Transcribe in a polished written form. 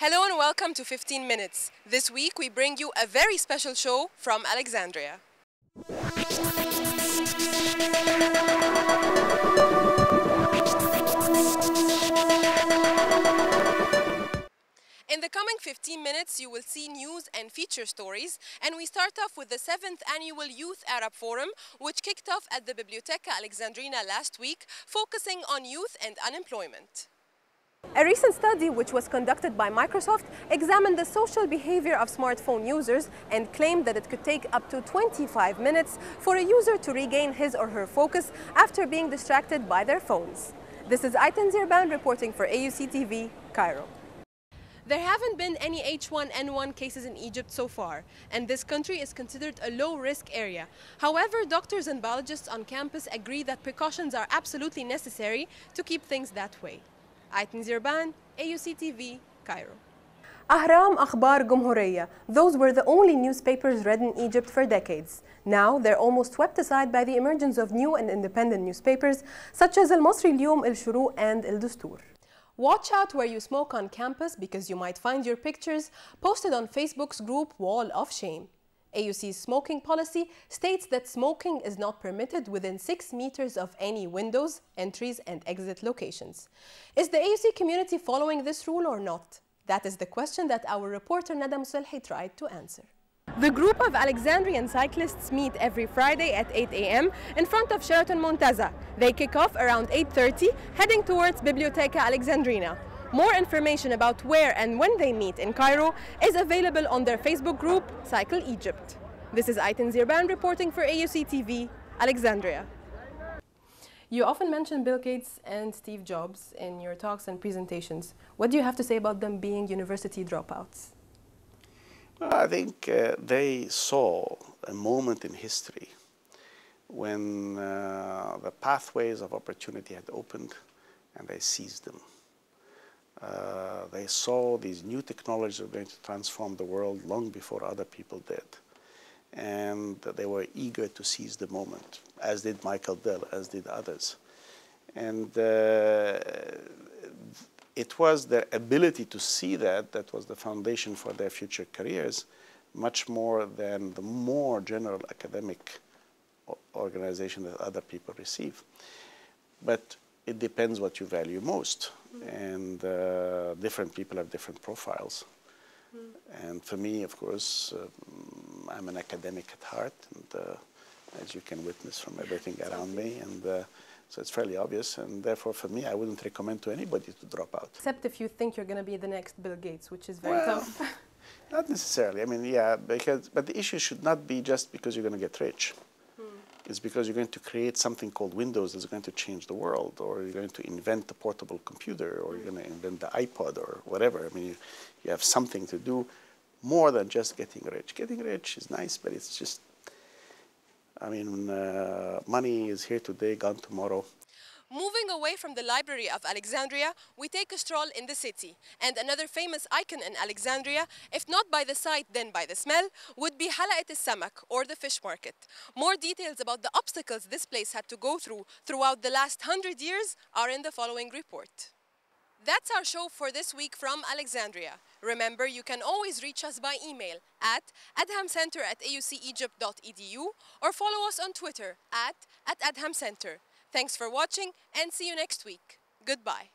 Hello and welcome to 15 Minutes. This week we bring you a very special show from Alexandria. In the coming 15 minutes, you will see news and feature stories, and we start off with the 7th Annual Youth Arab Forum, which kicked off at the Biblioteca Alexandrina last week, focusing on youth and unemployment. A recent study, which was conducted by Microsoft, examined the social behavior of smartphone users and claimed that it could take up to 25 minutes for a user to regain his or her focus after being distracted by their phones. This is Eiten Zeerban reporting for AUC TV, Cairo. There haven't been any H1N1 cases in Egypt so far, and this country is considered a low-risk area. However, doctors and biologists on campus agree that precautions are absolutely necessary to keep things that way. Eiten Zeerban, AUC TV, Cairo. Ahram, Akhbar, Gumhuriyya. Those were the only newspapers read in Egypt for decades. Now they're almost swept aside by the emergence of new and independent newspapers such as Al-Masri Al-Yawm, Al-Shuruq and Al-Dustur. Watch out where you smoke on campus because you might find your pictures posted on Facebook's group Wall of Shame. AUC's smoking policy states that smoking is not permitted within 6 meters of any windows, entries and exit locations. Is the AUC community following this rule or not? That is the question that our reporter Nada Muselhi tried to answer. The group of Alexandrian cyclists meet every Friday at 8 a.m. in front of Sheraton Montaza. They kick off around 8:30, heading towards Biblioteca Alexandrina. More information about where and when they meet in Cairo is available on their Facebook group, Cycle Egypt. This is Eiten Zeerban reporting for AUC TV, Alexandria. You often mention Bill Gates and Steve Jobs in your talks and presentations. What do you have to say about them being university dropouts? I think they saw a moment in history when the pathways of opportunity had opened and they seized them. They saw these new technologies were going to transform the world long before other people did. And they were eager to seize the moment, as did Michael Dell, as did others. And it was their ability to see that was the foundation for their future careers, much more than the more general academic organization that other people receive. But it depends what you value most. And different people have different profiles. And for me, of course, I'm an academic at heart, and as you can witness from everything around me, and so it's fairly obvious, and therefore for me, I wouldn't recommend to anybody to drop out. Except if you think you're going to be the next Bill Gates, which is very tough. Not necessarily. I mean, yeah, but the issue should not be just because you're going to get rich. It's because you're going to create something called Windows that's going to change the world, or you're going to invent a portable computer, or you're going to invent the iPod, or whatever. I mean, you have something to do more than just getting rich. Getting rich is nice, but it's just, I mean, money is here today, gone tomorrow. Moving away from the Library of Alexandria, we take a stroll in the city. And another famous icon in Alexandria, if not by the sight then by the smell, would be Eiten Zeerban, or the fish market. More details about the obstacles this place had to go through throughout the last 100 years are in the following report. That's our show for this week from Alexandria. Remember, you can always reach us by email at adhamcenter@aucegypt.edu or follow us on Twitter at adhamcenter. Thanks for watching and see you next week. Goodbye.